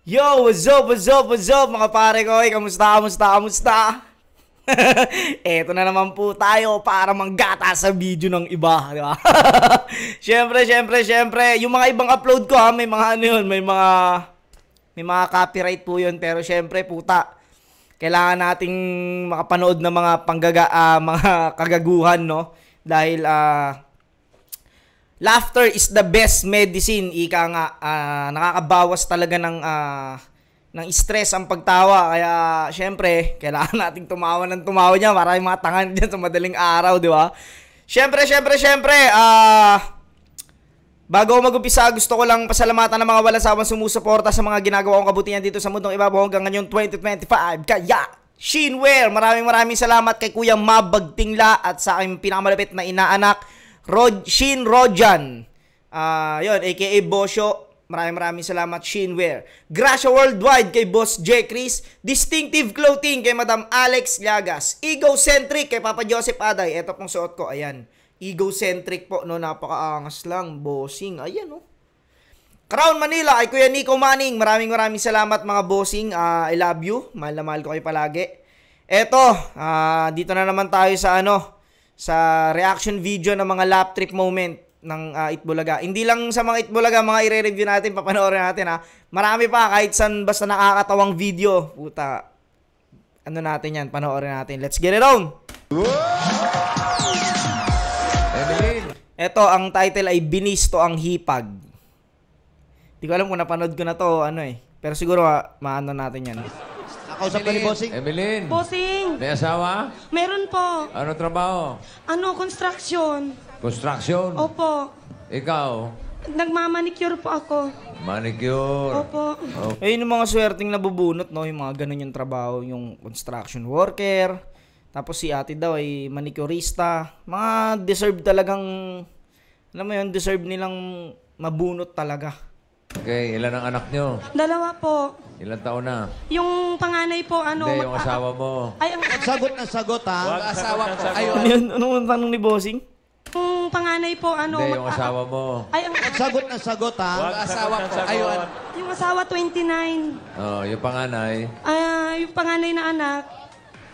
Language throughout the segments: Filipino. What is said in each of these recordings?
Yo, what's up, mga pare ko? Kamusta? Eto na naman po tayo para manggata sa video ng iba, di ba? Siyempre, yung mga ibang upload ko ha, may mga ano yun, may mga copyright po yun, pero siyempre, puta, kailangan nating makapanood ng mga mga kagaguhan, no? Dahil, laughter is the best medicine, ika nga. Nakakabawas talaga ng stress ang pagtawa. Kaya, syempre, kailangan nating tumawa niya. Maraming mga tangan dyan sa madaling araw, di ba? Syempre, bago ako mag-umpisa, gusto ko lang pasalamatan ng mga walang sawang sumusuporta sa mga ginagawa kong kabutihan dito sa mundong ibabaw hanggang ngayon 2025. Kaya, Shinware, maraming salamat kay Kuya Mabagtingla at sa aking pinakamalapit na inaanak, Shin Rojan. Yun, aka Bosyo. Maraming salamat, Shinware. Gracia Worldwide kay Boss J. Chris. Distinctive Clothing kay Madam Alex Llagas. Egocentric kay Papa Joseph Aday. Ito pong suot ko, ayan. Egocentric po, no? Napakaangas lang, bossing. Ayan, no? Crown Manila ay Kuya Nico Manning. Maraming salamat, mga bossing. I love you. Mahal na mahal ko kayo palagi. Eto, dito na naman tayo sa reaction video ng mga lap trip moment ng Itbulaga. Hindi lang sa mga Itbulaga, mga i-review natin, papanoorin natin ha. Marami pa, kahit saan basta nakakatawang video. Puta, ano natin yan, panoorin natin. Let's get it on! Ito, ang title ay Binisto ang Hipag. Hindi ko alam kung napanood ko na to, pero siguro maano natin yan. Nakausap ka ni Bossing? Evelyn. Bossing. May asawa? Meron po. Ano trabaho? Construction. Construction? Opo. Ikaw? Nagmamanicure po ako. Manicure? Opo. Eh, yung mga swerteng nabubunot, no? Yung mga ganun yung trabaho, yung construction worker. Tapos si ate daw ay manicurista. Mga deserve talagang, alam mo yun, deserve nilang mabunot talaga. Okay, ilan ang anak nyo? 2 po. Ilan taon na? Yung panganay po, Hindi, yung asawa mo. Ay, ang Sagot na sagot, ha? Wag asawa ko. Ano yun? Anong tanong ni Bossing? yung panganay po, Hindi, yung asawa mo. Ay, ang Sagot na sagot, ha? Wag asawa ko. Ayun. yung asawa 29. Oh, yung panganay. Yung panganay na anak,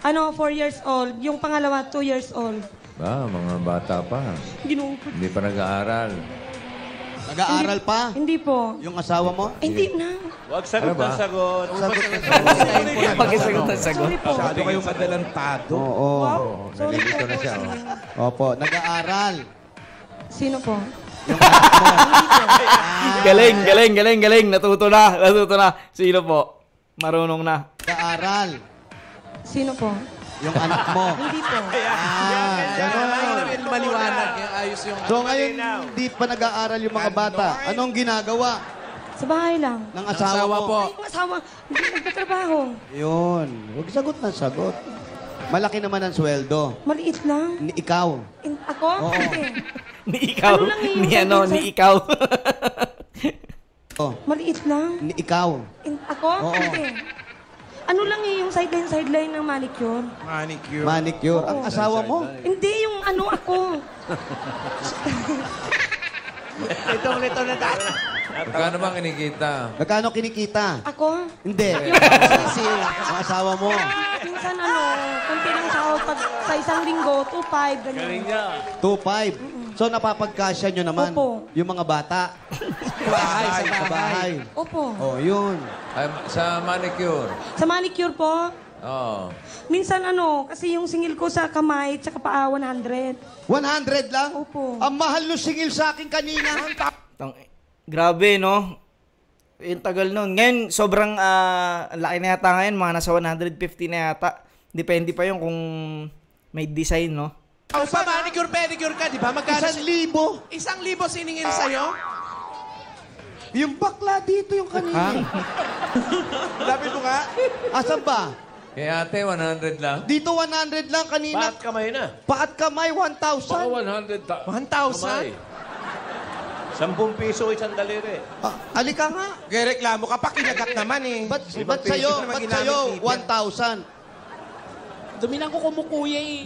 4 years old. Yung pangalawa, 2 years old. Mga bata pa. Ginugod. Hindi pa nag-aaral. Nag-aaral pa? Hindi po. Yung asawa mo? Hindi na. Wag sagot Ano ba? na sagot. Sagot na Pag-isagot na sagot. Sorry po. Masyado kayong adelantado. Oo. Wow. Sorry po. Nalilito na siya. Opo, nag-aaral. Sino po? Yung anak mo. Galing. Natuto na. Sino po? Marunong na. Nag-aaral. Sino po? Yung anak mo. Hindi po. Ganon. Maliwanag. Ayos yung... So ngayon, hindi pa nag-aaral yung mga bata. Anong ginagawa Sa bahay lang. ng asawa mo? Ay, yung asawa, hindi nagtatrabaho. Yun. Huwag sagot na sagot. Malaki naman ang sweldo. Maliit lang. Ikaw. Ako? Oo. Hindi. Ni ikaw. Ano lang yun? Ni ikaw. Oh. Maliit lang. Ikaw. Ako? Oo. Hindi. Ano lang yung sideline ng manicure? Manicure. Manicure. Ang asawa mo? Hindi, yung ako. Ito na tayo. Magkano bang kinikita? Magkano kinikita? Ako? Hindi. Ang asawa mo. Minsan kunti lang sahod pag sa isang linggo, 2.5, ganyan. 2.5. So napapagkasya nyo naman Opo. yung mga bata. Sa bahay. Opo. Oh, yun. Ay, sa manicure? Sa manicure po, Oo. minsan kasi yung singil ko sa kamay at sa paa, 100. 100 lang? Opo. Ang mahal no singil sa akin kanina. Grabe, no? Yung tagal nun. Ngayon, sobrang laki na yata ngayon. Mga nasa 150 na yata. Depende pa yun kung may design, no? Ang pa manicure, pedicure ka, di ba? Magkano? 1,000. 1,000 siningin sa'yo? Yung bakla dito yung kanina. Labi mo nga. Asan ba? Kay ate, 100 lang? Dito 100 lang kanina. Bakit kamay na? Paat kamay, Baka 1,000. 1,000? 10 piso isang daliri. Alika nga. Reklamo ka pa, kinagat naman eh. Ba't sa'yo, 1,000? Dumi lang ko kumukuya eh.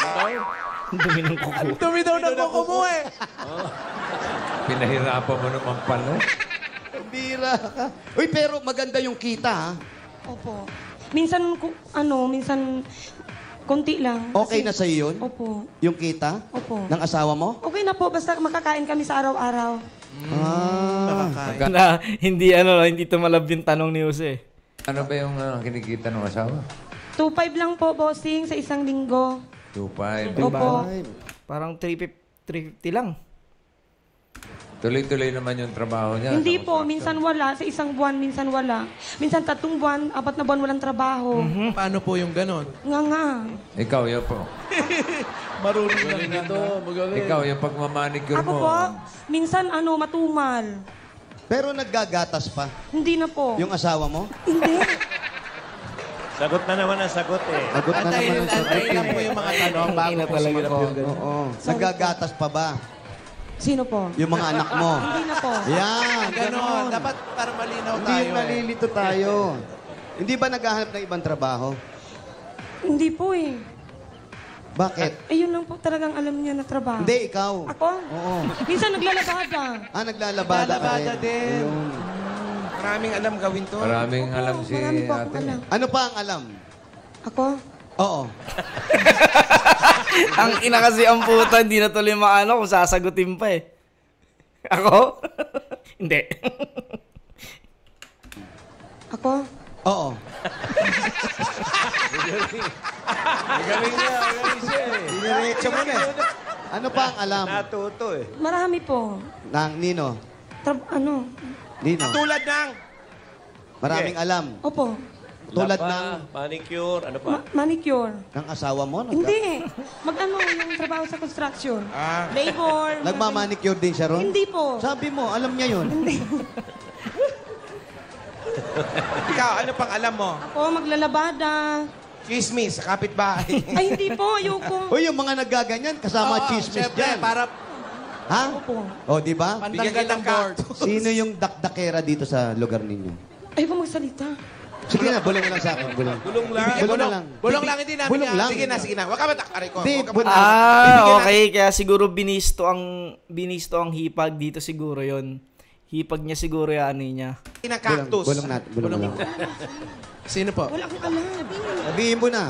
Ang dumi ng kuko. Dumi daw ng kuko mo eh. Pinahirapan mo naman pala. Bira ka. Uy, pero maganda yung kita, ha? Opo. Minsan, minsan, konti lang. Okay na sa'yo yun? Opo. Yung kita? Opo. Ng asawa mo? Okay na po, basta makakain kami sa araw-araw. Na, hindi tumalab yung tanong ni Jose. Ano ba yung kinikita ng asawa? 2.5 lang po, bossing, sa isang linggo. 2.5. Opo. Parang 350 lang. Tuloy-tuloy naman yung trabaho niya. Hindi sa po, construction. minsan wala. Sa isang buwan, minsan wala. Minsan 3 buwan, 4 na buwan walang trabaho. Paano po yung ganon? Nga. Ikaw, yan po. Marunong lang ito. Magaling. Ikaw, yung pagmamanicure Ako mo. po, minsan matumal. Pero naggagatas pa. Hindi na po. Yung asawa mo? Hindi. Sagot na naman ang sagot eh. Sagot na naman ang sagot. Antayin lang po yung mga tanong bago Ina po talaga sumagot. ko. Oo. Naggagatas pa ba? Sino po? Yung mga anak mo? Hindi na po. Yan, Ganon. ganon. Dapat para malinaw Hindi tayo. yung nalilito tayo. Hindi ba naghahanap ng ibang trabaho? Hindi po eh. Bakit? Ayun lang po talagang alam niya na trabaho. Hindi, ikaw. Ako? Oo. Minsan naglalabada. Naglalabada ka Naglalabada rin. din. Ayun. Maraming alam gawin to. Maraming Opo, alam si marami po akong ate. alam. Ano pa ang alam? Ako? Oo. Ang ina kasi ang puta, hindi na tuloy maano kung sasagutin pa eh. Ako? Hindi. Ako? Oo. Magaling siya eh. Diretso mo na. Ano pa ang alam? Natuto eh. Marami po. Nang Nino. Nino. Tulad ng... Maraming alam. Opo. Tulad Lapa, ng manicure, ano pa? Manicure. ng asawa mo? Hindi. Yung trabaho sa construction. Ah. Labor. Nagmamanicure din siya ron? Hindi po. Sabi mo, alam niya yun. Ikaw, ano pang alam mo? Ako, maglalabada. Chismis, sa kapitbahay. Ay, hindi po. Ayoko. O yung mga naggaganyan, kasama chismis syempre, dyan. para Ha? Opo. O, di ba? bigyan kita ng board. Sino yung dakdakera dito sa lugar ninyo? Ayoko magsalita. Sige na, bulong mo lang sa akin. Bulong. Bulong lang. Bulong na lang. Bulong lang, hindi namin. Bulong lang. Sige na. Huwag ka matakari ko. Hindi, Huwag ka bulong. matakari. Okay. Kaya siguro binisto ang hipag dito siguro yon. Hipag niya siguro yan niya. Ng cactus. Bulong natin. Bulong mo lang. Sino po? Wala akong alam. Sabihin mo na.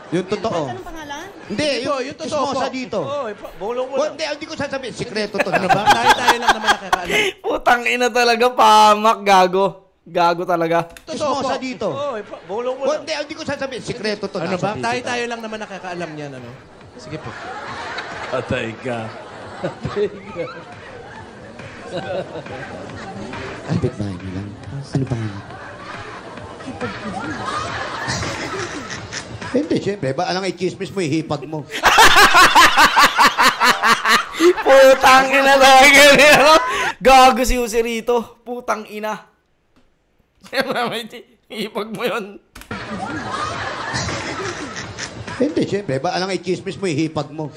Yung totoo. Anong pangalan? Hindi, Hindi po, yung totoo chismosa po. dito. Oh, bulong mo lang. Hindi ko sasabihin. Sikreto to. Ano ba? Tayo lang naman nakakaalam. Putang ina talaga, pamak, gago. Gago talaga. Totoo po. Chismosa dito. Oh, bulong mo lang. Hindi ko sasabihin. Sikreto to. Ano ba? Nasa dito. Tayo lang naman nakakaalam niyan. Ano? Sige po. Patay ka. Kapit bahay niyo lang. Ano pangalan? Hindi, siyempre. Ba, alang i-chismis mo, ihipag mo. Putang ina talaga. Gago si Jose rito. Putang ina. Hipag mo yun. Hindi, siyempre. Ba, alang i-chismis mo, ihipag mo.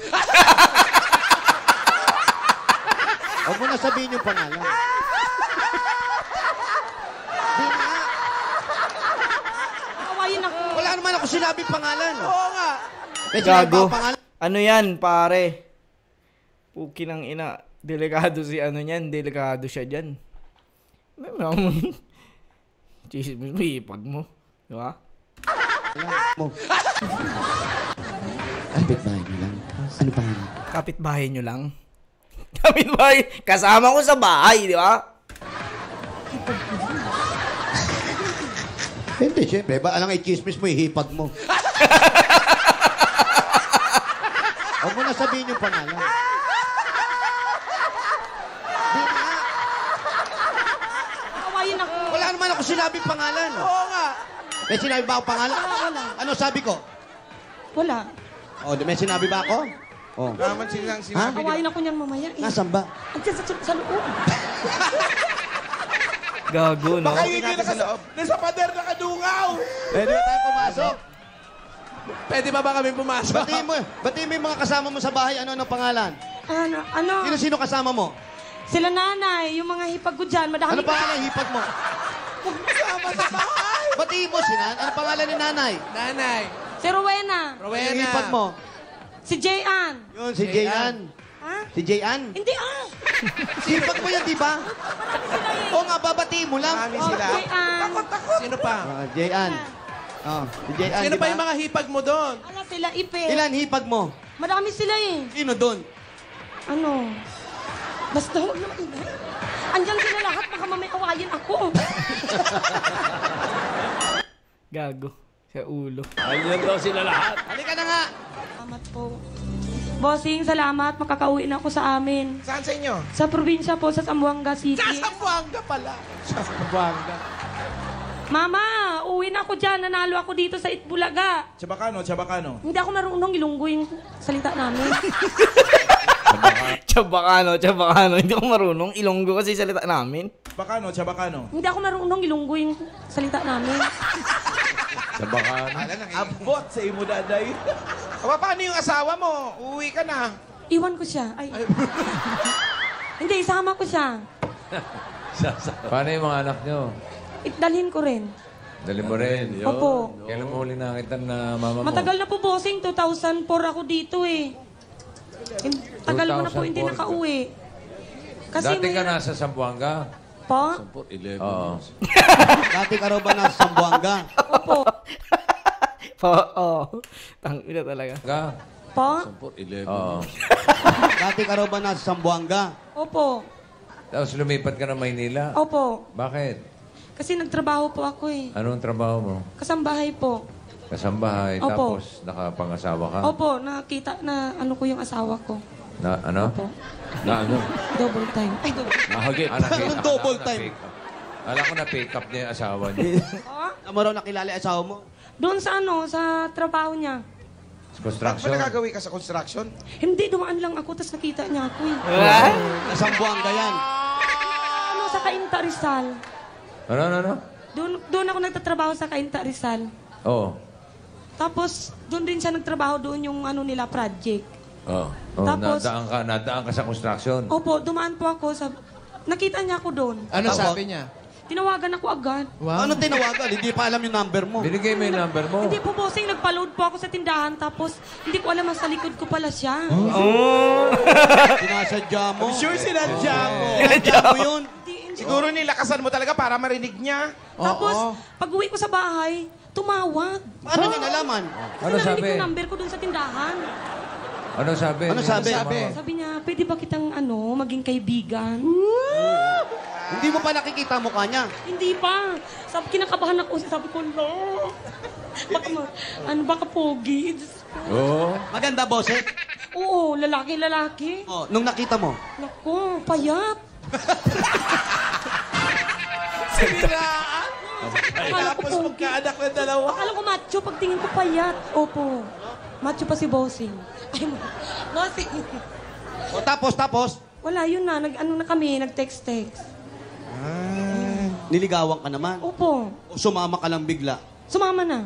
Huwag mo na sabihin yung pangalan. Di nga. Awayin ako. Wala naman ako sinabing pangalan. Oo nga. May sinabi ba Gago. ang pangalan? Ano yan, pare? Puki ng ina. Delikado si ano niyan. Delikado siya dyan. Chismis mo, hipag mo. Di ba? Mo. Kapit bahay niyo lang. Ano pangalan? Kapitbahay nyo lang. Kapitbahay. Kasama ko sa bahay, di ba? Hindi, siyempre. Ba, alang i-chismis mo, ihipag mo. Huwag mo na sabihin yung pangalan. Di nga. Awayin ako. Wala naman ako sinabing pangalan. Oo nga. May sinabi ba ako pangalan? Wala. Ano sabi ko? Wala. Oh, may sinabi ba ako? Oh. Naman silang sinabi. Awayin ako niyan mamaya. Nasaan ba? Andiyan sa loob. Gago, no? Baka hindi sa loob. Nasa pader nakadungaw. Pwede ba tayo pumasok? Pwede ba kami pumasok? Batiin mo yung mga kasama mo sa bahay. Ano pangalan? Ano? Sino kasama mo? Sila nanay, yung mga hipag ko dyan, madami. Ano pangalan ng hipag mo? Kasama sa bahay. Batiin mo si Nan. Ano pangalan ni nanay? Nanay. Si Rowena. Yung hipag mo? Si Jayan. Yun, si Jayan. Ha? Si Jayan? Hindi ah! Sipag mo yan, di ba? Oo nga, babatiin mo lang. Marami sila. Okay, Sino pa? Jayan. Oh, si Jayan, Sino di pa ba? yung mga hipag mo doon? Ala sila, Ipe. Ilan hipag mo? Marami sila eh. Sino doon? Ano? Basta huwag naman. Andyan sila lahat, baka mamay awayin ako. Gago. Sa ulo. Ayun daw sila lahat. Halika na nga. Salamat po. Bossing, salamat. Makakauwi na ako sa amin. Saan sa inyo? Sa probinsya po, sa Zamboanga City. Sa Zamboanga pala. Sa Zamboanga. Mama, uwi na ako dyan. Nanalo ako dito sa Itbulaga. Chabacano, Chabacano. Hindi ako marunong ilunggo yung salita namin. Chabacano. Hindi ko marunong. Ilonggo kasi salita namin. Chabacano, Chabacano. Hindi ako marunong ilunggo yung salita namin. Sa baka. Abot sa imo, daday. Aba, paano yung asawa mo? Uwi ka na. Iwan ko siya. Ay. Hindi, isama ko siya. Paano yung mga anak nyo? Dalhin ko rin. Dali mo rin. Opo. Kailan mo huli nakita na mama mo? Matagal na po, bossing. 2004 ako dito eh. Tagal ko na po hindi 2004. nakauwi. Kasi Dati ka may- nasa Zamboanga? Po? 11. Oo. Dati ka raw ba nasa Sambuanga? Opo. Oo. Tangina talaga. Ka? Po? 11. Oo. Dati ka raw ba nasa Sambuanga? Opo. Tapos lumipat ka na Maynila? Opo. Bakit? Kasi nagtrabaho po ako eh. Anong trabaho mo? Kasambahay po. Kasambahay, Opo. tapos nakapangasawa ka? Opo, nakita na ano ko yung asawa ko. Na ano? Opo. Na ano? Double time. Ay, double. Mahagit. Nakita ko Double na time. pick up. Alam ko na pick up niya yung asawa niya. Oh, Ano mo raw nakilala yung asawa mo? doon sa ano, sa trabaho niya. Sa Ba't construction. ba nagagawi ka sa construction? Hindi, dumaan lang ako, tapos nakita niya ako eh. Sa Sambuanga yan. Ano, sa Cainta Rizal. Ano? Doon ako nagtatrabaho sa Cainta Rizal. Oo. Tapos, doon din siya nagtrabaho doon yung ano nila, project. Oh, Tapos- nadaan ka sa construction. Opo, dumaan po ako sa... Nakita niya ako doon. Ano Tapos? sabi niya? Tinawagan ako agad. Ano tinawagan? Hindi pa alam yung number mo. Binigay mo yung number mo. Hindi po, bossing, nagpa-load po ako sa tindahan. Tapos, hindi ko alam, sa likod ko pala siya. Sinasadya mo. Sure sinadya mo. Sinadya mo yun. Siguro nilakasan mo talaga para marinig niya. Tapos, pag uwi ko sa bahay, tumawag. Paano niya nalaman? Kasi Ano narinig sabi? yung number ko doon sa tindahan. Ano sabi? Ano sabi? Sabi niya, pwede ba kitang maging kaibigan? Hindi mo pa nakikita mukha niya. Hindi pa. Sabi, kinakabahan ako. Sabi ko, no. Baka pogi. Diyos ko. Oo. Maganda, boset. Oo, lalaki. Oh, nung nakita mo. Naku, payat. Siniraan. Akala ko Tapos pogi. magkaanak na dalawa. Akala ko macho, pagtingin ko payat. Opo. Macho pa si Bossing. Ay, Bossing. O, tapos. Wala, yun na. Na kami, nag-text. Niligawan ka naman. Opo. O sumama ka lang bigla. Sumama na.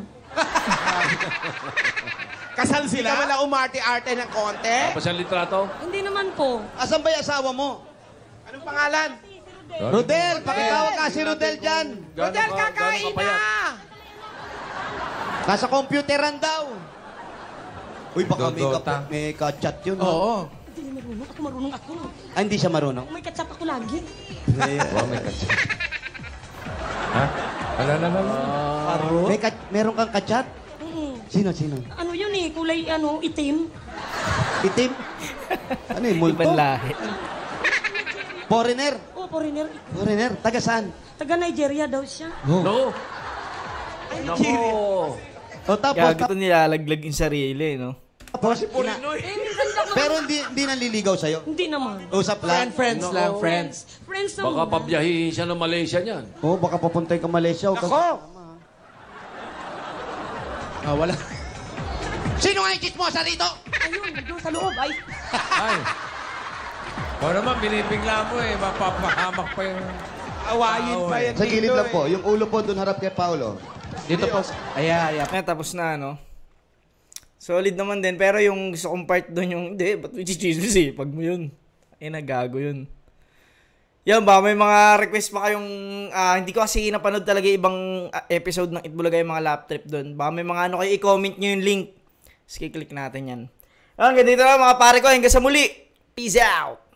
Kasal sila? Hindi ka wala umarte-arte ng konti? Tapos ang litrato? Hindi naman po. Asan ba yung asawa mo? Anong pangalan? Rodel, pakitawag ka si Rodel dyan. Rodel, kakain na! Nasa computeran daw. Uy, baka Dota. may ka-chat yun. Oo. Hindi marunong. Marunong ako. Ah, hindi siya marunong. May katsap ako lagi. Wow, may katsa. Ha? Ala. Meron kang ka-chat? Sino? Ano yun eh, kulay itim. Itim? Ano yung multo? Ibang lahi. Foreigner? Oh, foreigner. Foreigner? Taga saan? Taga Nigeria daw siya. No. Nako. O tapos, Gago ito nilalaglag yung sarili, no? tapos pero hindi naliligaw sa'yo. Hindi naman. Usap lang. Friends lang, friends. Friends naman. Baka pabiyahihin siya ng Malaysia niyan. Oo, baka papuntay ka Malaysia. Wala. Sino nga yung chismosa dito? Ayun, doon sa loob. Ay, Ay. O naman, binibigla mo eh. Mapapahamak pa yung... Awayin pa yan Sa gilid dito lang po. Yung ulo po doon harap kay Paolo. Dito po. Ayan. Tapos na, no? Solid naman din. Pero yung gusto kong part doon yung, hindi, ba't mo chichismis eh? Pag mo yun. Ay, nagago yun. Yan ba, may mga request pa kayong, hindi ko kasi napanood talaga ibang episode ng Itbulaga yung mga lap trip doon. Baka may mga ano kayo, i-comment nyo yung link. Sige, click natin yan. Hanggang dito na mga pare ko, hanggang sa muli. Peace out!